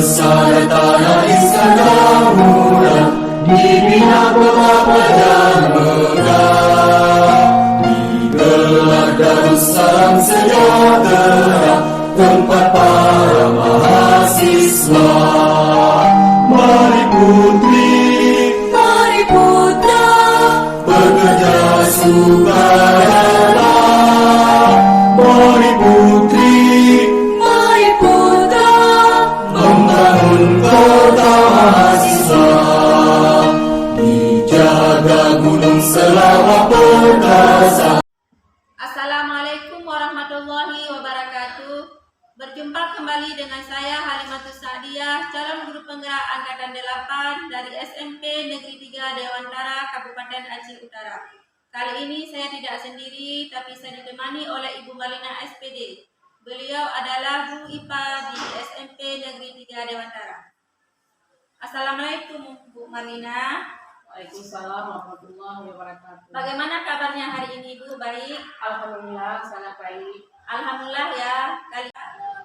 Nusantara Islam muda dibina pemuda dan megah, digelar Darussalam sejahtera, tempat para mahasiswa. Mari putri, mari putra, bekerja sukarela. Mari putri, mari putra, membangun kota mahasiswa, dijaga gunung selama perkasa. Assalamualaikum warahmatullahi wabarakatuh. Berjumpa kembali dengan saya Halimatus Sa'diyah, calon guru penggerak Angkatan 8 dari SMP Negeri 3 Dewantara, Kabupaten Aceh Utara. Kali ini saya tidak sendiri, tapi saya ditemani oleh Ibu Malina SPD. Beliau adalah guru IPA di SMP Negeri 3 Dewantara. Assalamualaikum Bu Malina. Waalaikumsalam warahmatullahi wabarakatuh. Bagaimana kabarnya hari ini Bu? Baik? Alhamdulillah sangat baik. Alhamdulillah ya.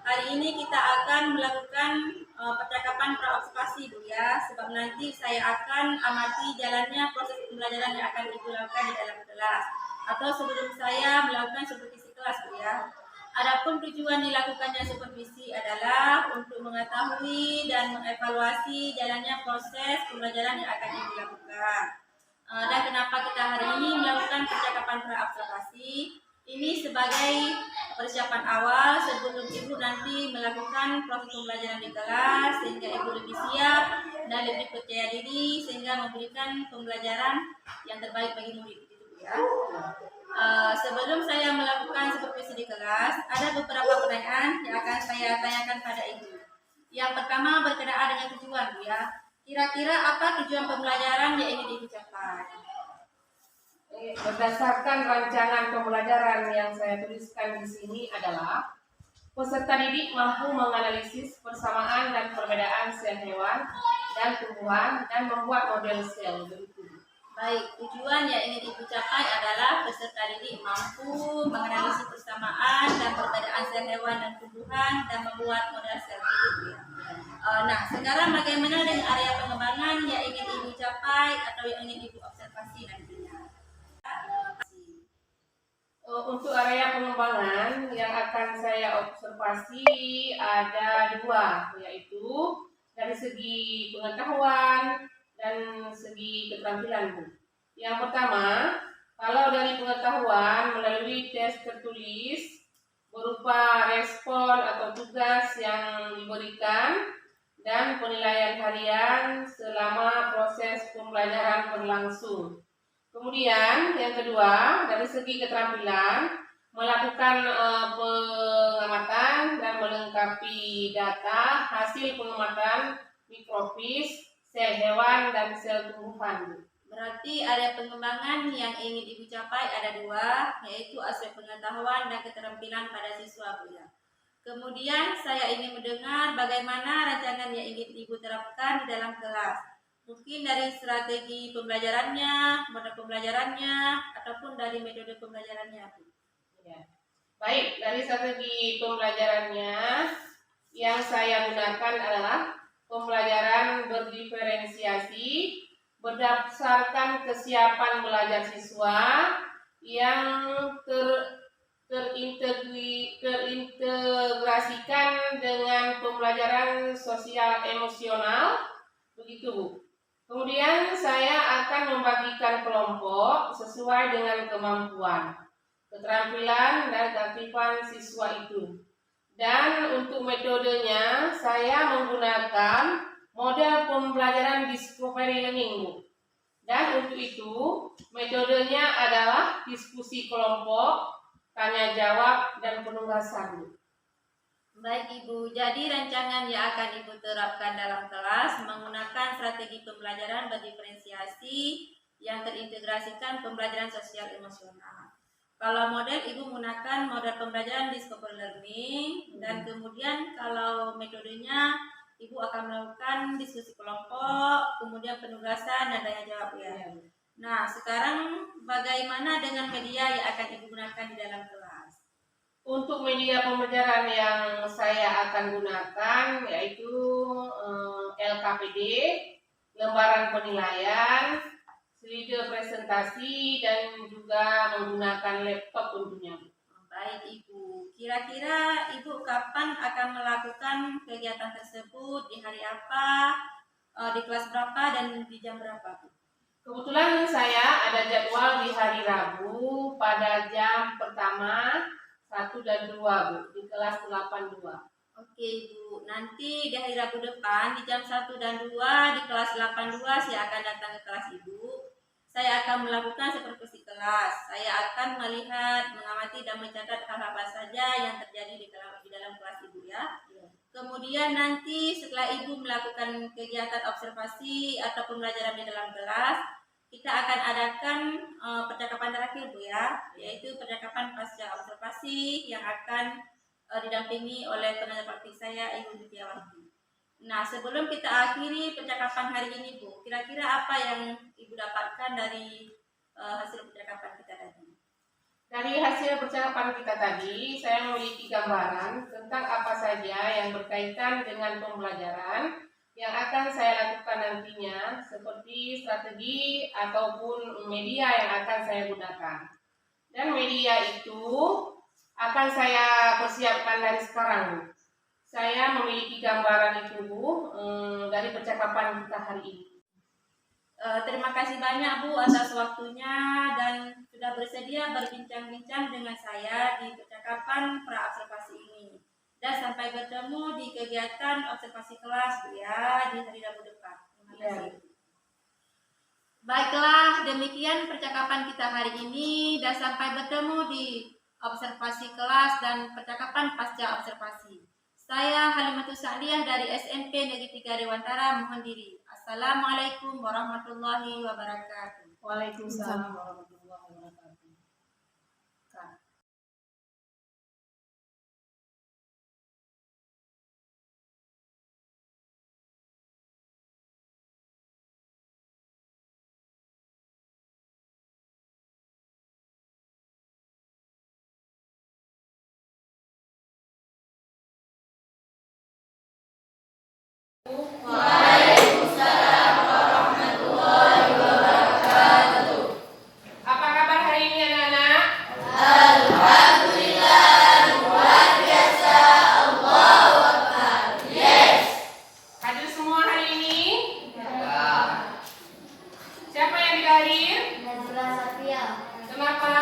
Hari ini kita akan melakukan percakapan praobservasi Bu ya, sebab nanti saya akan amati jalannya proses pembelajaran yang akan Ibu lakukan di dalam kelas, atau sebelum saya melakukan supervisi kelas Bu ya. Adapun tujuan dilakukannya supervisi adalah untuk mengetahui dan mengevaluasi jalannya proses pembelajaran yang akan Ibu lakukan. Dan kenapa kita hari ini melakukan percakapan praobservasi? Ini sebagai persiapan awal sebelum Ibu nanti melakukan proses pembelajaran di kelas, sehingga Ibu lebih siap dan lebih percaya diri sehingga memberikan pembelajaran yang terbaik bagi murid itu ya. Sebelum saya melakukan supervisi di kelas, ada beberapa pertanyaan yang akan saya tanyakan pada Ibu. Yang pertama berkenaan dengan tujuan Bu ya. Kira-kira apa tujuan pembelajaran yang ingin Ibu capai? Berdasarkan rancangan pembelajaran yang saya tuliskan di sini adalah peserta didik mampu menganalisis persamaan dan perbedaan sel hewan dan tumbuhan dan membuat model sel. Baik, tujuan yang ingin Ibu capai adalah peserta didik mampu menganalisis persamaan dan perbedaan sel hewan dan tumbuhan dan membuat model sel hidup ya. Nah, sekarang bagaimana dengan area pengembangan yang ingin Ibu capai atau yang ingin Ibu observasi nantinya? Untuk area pengembangan yang akan saya observasi ada dua, yaitu dari segi pengetahuan dan segi keterampilan Bu. Yang pertama, kalau dari pengetahuan melalui tes tertulis berupa respon atau tugas yang diberikan dan penilaian harian selama proses pembelajaran berlangsung. Kemudian yang kedua, dari segi keterampilan melakukan pengamatan dan melengkapi data hasil pengamatan mikrofis, sel hewan dan sel tumbuhan. Berarti area pengembangan yang ingin Ibu capai ada dua, yaitu aspek pengetahuan dan keterampilan pada siswa Bu ya. Kemudian saya ingin mendengar bagaimana rancangan yang ingin Ibu terapkan di dalam kelas. Mungkin dari strategi pembelajarannya, model pembelajarannya, ataupun dari metode pembelajarannya Bu. Ya. Baik, dari strategi pembelajarannya yang saya gunakan adalah pembelajaran berdiferensiasi berdasarkan kesiapan belajar siswa yang terintegrasikan dengan pembelajaran sosial emosional, begitu Bu. Kemudian saya akan membagikan kelompok sesuai dengan kemampuan, keterampilan dan keaktifan siswa itu. Dan untuk metodenya saya menggunakan model pembelajaran discovery learning Bu. Dan untuk itu metodenya adalah diskusi kelompok, tanya jawab dan penugasan Bu. Baik Ibu, jadi rancangan yang akan Ibu terapkan dalam kelas menggunakan strategi pembelajaran berdiferensiasi yang terintegrasikan pembelajaran sosial emosional. Kalau model Ibu menggunakan model pembelajaran discovery learning, dan kemudian kalau metodenya Ibu akan melakukan diskusi kelompok, kemudian penugasan dan tanya jawab ya. Nah, sekarang bagaimana dengan media yang akan Ibu gunakan di dalam kelas? Untuk media pembelajaran yang saya akan gunakan yaitu LKPD, lembaran penilaian, slide presentasi, dan juga menggunakan laptop tentunya. Baik Ibu, kira-kira Ibu kapan akan melakukan kegiatan tersebut, di hari apa, di kelas berapa, dan di jam berapa Bu? Kebetulan saya ada jadwal di hari Rabu pada jam pertama 1 dan 2 Bu, di kelas 82. Oke Bu, nanti di hari Rabu depan di jam 1 dan 2 di kelas 82 saya akan datang ke kelas Ibu. Saya akan melakukan supervisi kelas. Saya akan melihat, mengamati, dan mencatat hal apa saja yang terjadi di dalam kelas Ibu ya. Kemudian nanti setelah Ibu melakukan kegiatan observasi atau pembelajaran di dalam kelas, kita akan adakan percakapan terakhir Bu ya, yaitu percakapan pasca observasi yang akan didampingi oleh tenaga praktik saya Ibu Ditiyawati. Nah, sebelum kita akhiri percakapan hari ini Bu, kira-kira apa yang Ibu dapatkan dari hasil percakapan kita tadi? Dari hasil percakapan kita tadi, saya memiliki gambaran tentang apa saja yang berkaitan dengan pembelajaran yang akan saya lakukan nantinya, seperti strategi ataupun media yang akan saya gunakan. Dan media itu akan saya persiapkan dari sekarang, Bu. Saya memiliki gambaran itu, Bu, dari percakapan kita hari ini. Terima kasih banyak Bu atas waktunya dan sudah bersedia berbincang-bincang dengan saya di percakapan pra-observasi ini. Dan sampai bertemu di kegiatan observasi kelas Bu ya, di hari Rabu depan. Terima kasih. Baiklah, demikian percakapan kita hari ini dan sampai bertemu di observasi kelas dan percakapan pasca observasi. Saya Halimatus Sa'diyah dari SMP Negeri 3 Dewantara mohon diri. Assalamualaikum warahmatullahi wabarakatuh. Waalaikumsalam warahmatullahi wabarakatuh. Apa kabar hari ini anak-anak? Hadir semua hari ini? Siapa yang tidak hadir? Kenapa?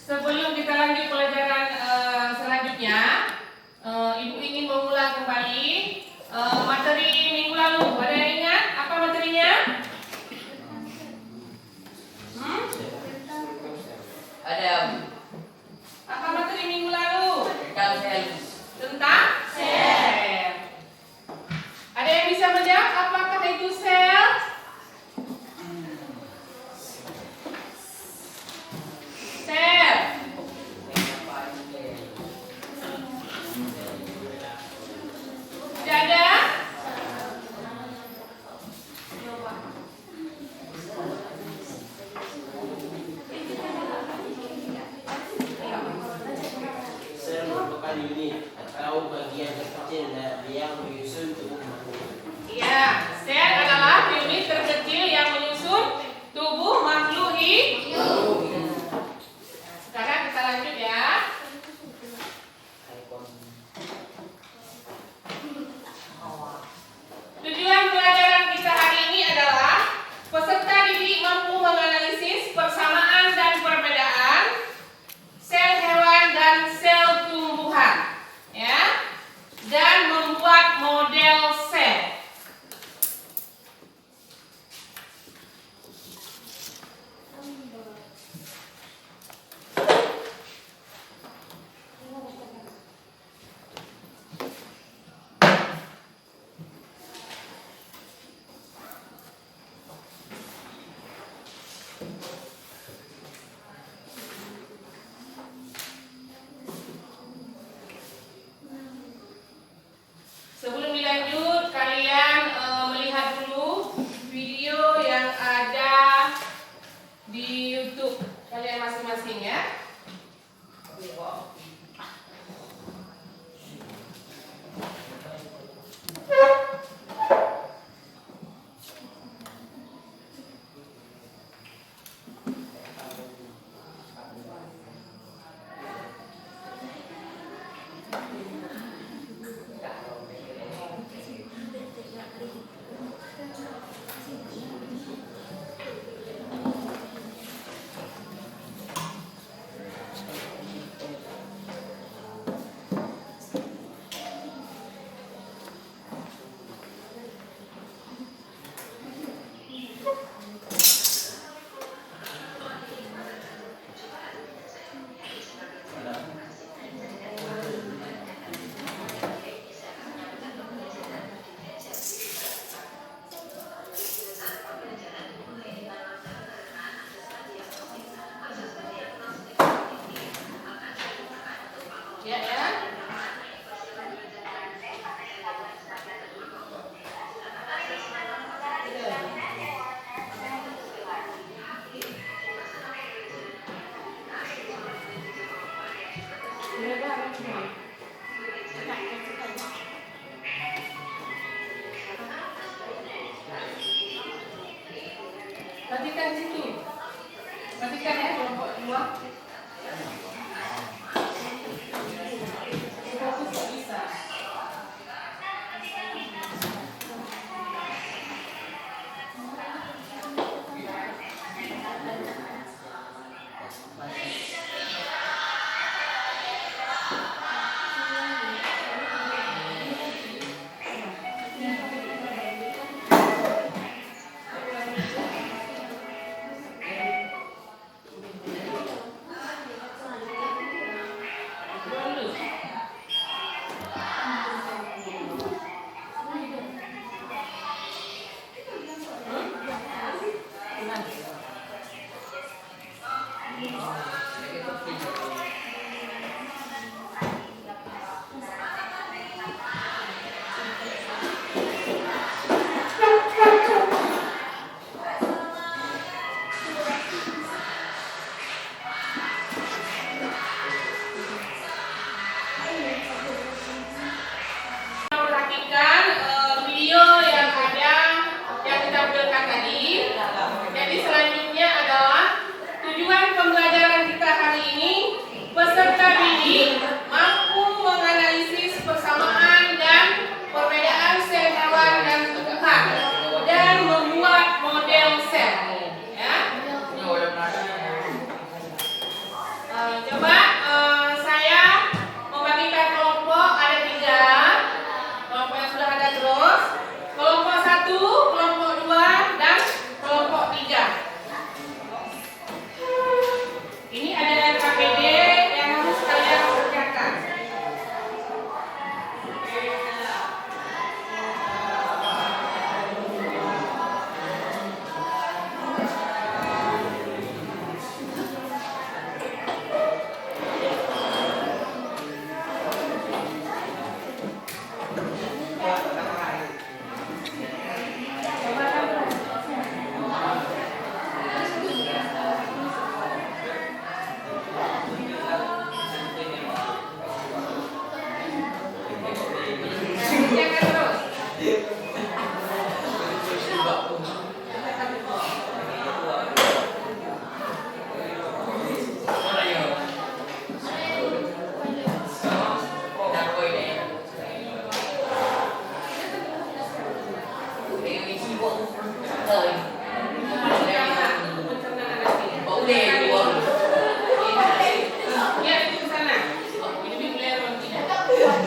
Sebelum kita lanjut pelajaran selanjutnya, Ibu ingin mengulang kembali materi minggu lalu. Ada yang ingat apa materinya? Ada Apa materi minggu lalu? tentang sel. Tentang sel. Ada yang bisa menjawab apakah itu sel? Sel. Tidak ada? Sel merupakan unit atau bagian terkecil yang menyusun tubuh makhluk. Iya, sel adalah unit terkecil yang menyusun tubuh makhluk hidup. Sekarang kita lanjut ya. Tujuan pelajaran kita hari ini adalah peserta didik mampu menganalisis persamaan dan perbedaan sel hewan dan sel tumbuhan, ya, dan membuat model sel. Ya, ya. Perhatikan situ. Perhatikan ya kelompok 2. Fokus tak bisa. Perhatikan video yang ada yang ditampilkan tadi. Jadi selanjutnya adalah tujuan pembelajaran kita hari ini. Peserta didik mampu menganalisis persamaan dan perbedaan sel hewan dan tumbuhan dan membuat model sel. Ya. Coba saya membagikan kelompok ada 3. Kelompok yang sudah ada terus. Kelompok 1, kelompok 2, dan kelompok 3. Ini ada RKPD yang harus kalian kerjakan. Kerjakan terus. Ya, itu ke sana. Ini boleh atau tidak?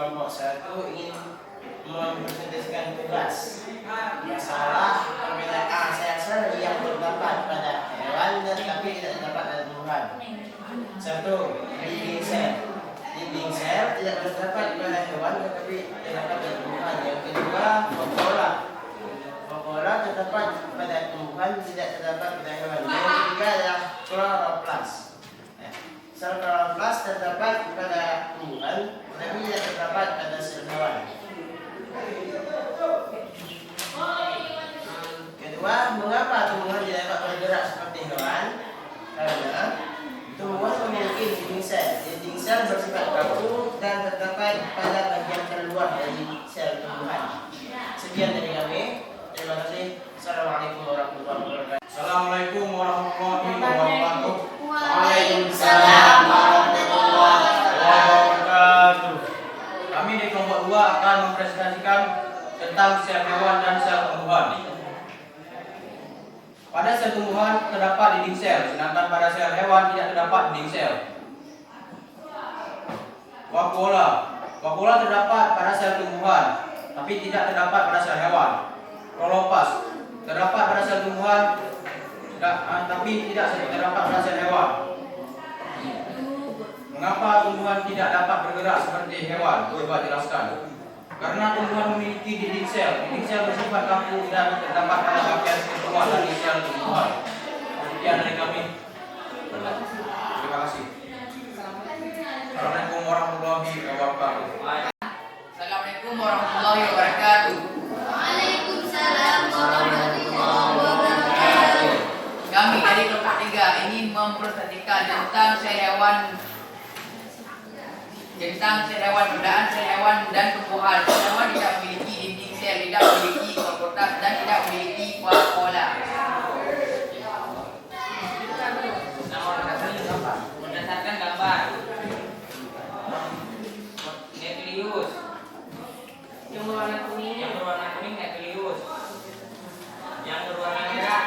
kelompok 1 ingin mempresentasikan tugas masalah perbedaan sel-sel yang terdapat pada hewan dan tapi tidak terdapat pada tumbuhan. 1. Dinding sel. Dinding sel tidak terdapat pada hewan tetapi terdapat pada tumbuhan. Yang kedua, vakuola. Vakuola terdapat pada tumbuhan, tidak terdapat pada hewan. Yang ketiga adalah kloroplas. Sel kloroplas terdapat pada tumbuhan, tetapi tidak terdapat pada sel hewan. Kedua, mengapa tumbuhan tidak dapat bergerak seperti hewan? Karena tumbuhan memiliki dinding sel. Dinding sel bersifat kaku dan terdapat pada bagian terluar dari sel tumbuhan. Sekian dari kami. Terima kasih. Assalamualaikum warahmatullahi wabarakatuh. Assalamualaikum warahmatullahi wabarakatuh. Waalaikumsalam warahmatullahi Wabarakatuh. Kami di kelompok 2 akan mempresentasikan tentang sel hewan dan sel tumbuhan. Pada sel tumbuhan terdapat dinding sel, sedangkan pada sel hewan tidak terdapat dinding sel. Vakuola. Vakuola terdapat pada sel tumbuhan, tapi tidak terdapat pada sel hewan. Kloroplas terdapat pada sel tumbuhan, tapi tidak terdapat pada sel hewan. Mengapa tumbuhan tidak dapat bergerak seperti hewan? Coba jelaskan. Karena tumbuhan memiliki dinding sel. Dinding sel bersifat kaku dan terdapat pada bagian terluar dari sel tumbuhan. Sekian dari kami. Terima kasih. Assalamualaikum warahmatullahi wabarakatuh. Assalamualaikum warahmatullahi wabarakatuh. Waalaikumsalam warahmatullahi wabarakatuh. Kami dari kelompok 3 ingin mempresentasikan tentang sel hewan, perbedaan sel hewan dan tumbuhan. Sel hewan tidak memiliki dinding sel, tidak memiliki kloroplas dan tidak memiliki vakuola. Berdasarkan gambar nukleus Yang berwarna kuning. nukleus, yang berwarna merah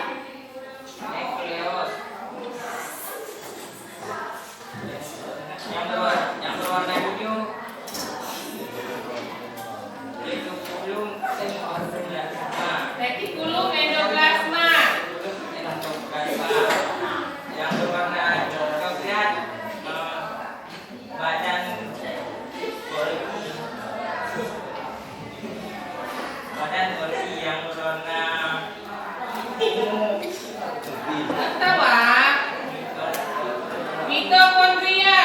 nukleus, yang berwarna hijau retikulum Retikulum endoplasma. yang berwarna coklat badan Golgi, yang berwarna Apa? Mitokondria.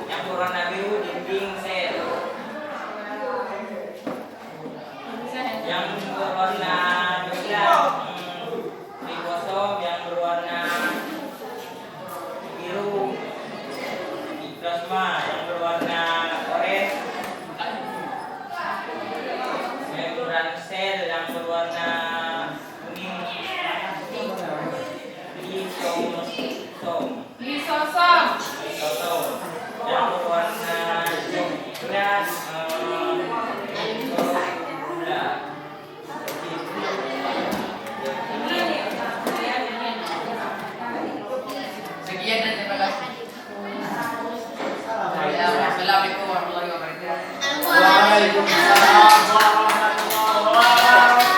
yang berwarna biru dinding sel, yang berwarna coklat ribosom, yang berwarna biru plasma, yang berwarna oranye membran sel, yang berwarna kuning Lisosom. yang berwarna coklat gula. Sekian dan terima kasih. Assalamualaikum warahmatullahi wabarakatuh. Waalaikumsalam warahmatullahi wabarakatuh.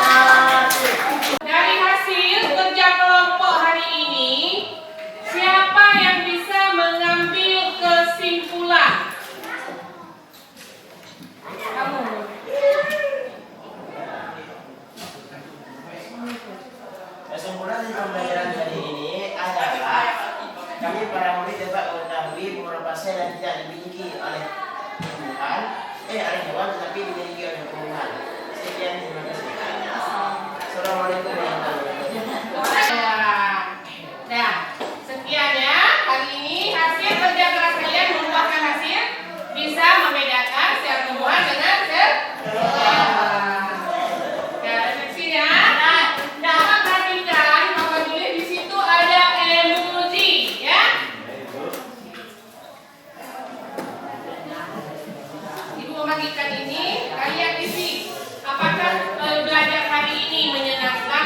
Dari hasil kerja kelompok hari ini, siapa yang bisa mengambil kesimpulan? Kamu. Kesimpulan dari pembelajaran hari ini adalah kami para murid dapat mengetahui beberapa sel yang tidak dimiliki oleh hewan tetapi dimiliki oleh tumbuhan. Sekian, terima kasih. Assalamualaikum warahmatullahi wabarakatuh. Nah, sekian ya. Hari ini hasil kerja keras kalian membuahkan hasil bisa membedakan sel tumbuhan dengan sel hewan. Nah, refleksinya. Dapat perhatikan Bapak tulis di situ ada emoji ya. Ibu membagikan ini, kalian isi. Apakah belajar hari ini menyenangkan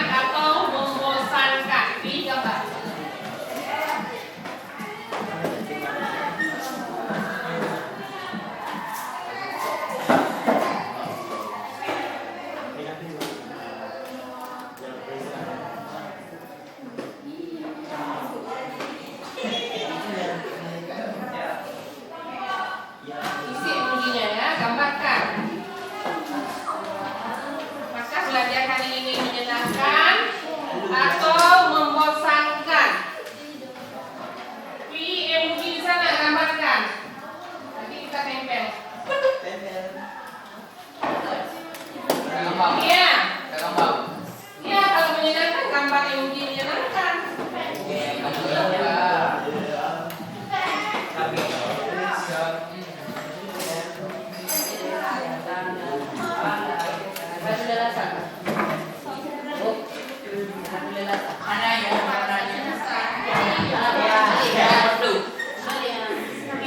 Mana yang warnanya? Waduh.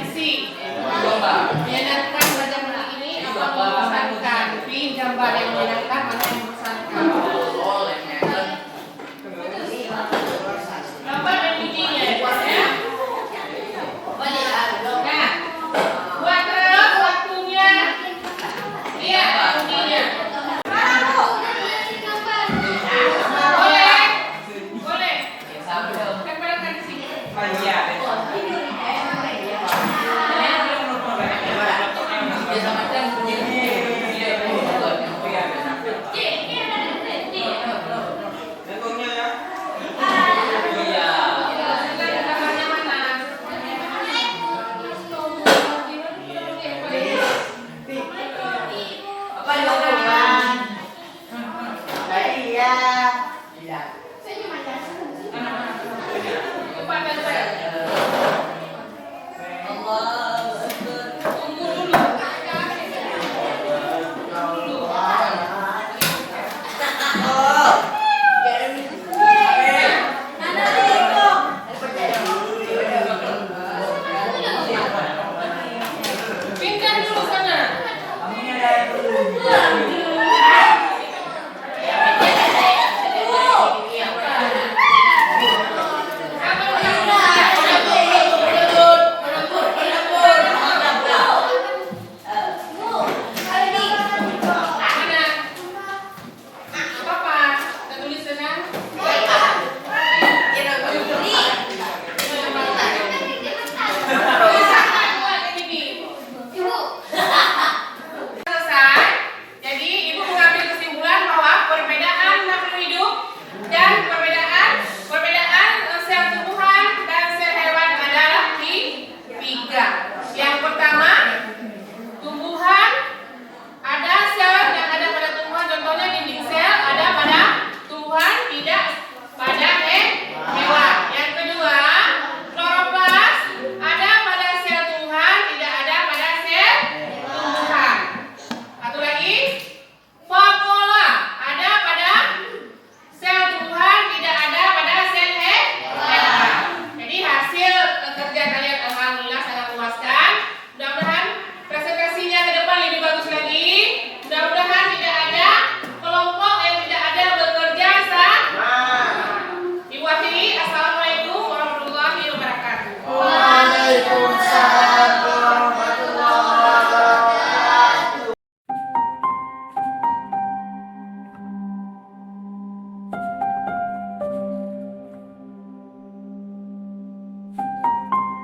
Isi. Coba. Menyenangkan baca buku ini apa membosankan? Pilih gambar yang menyenangkan mana yang membosankan. Oh, lemnya. Gambar dan bunyinya ya. Nah, buat terus waktunya. Iya, bunyinya. Boleh. Boleh. Tempelkan di sini. Dia sama kan punya dia buat yang Iya. Gambarnya mana? Apa yang lakukan? Iya. Iya. Lupa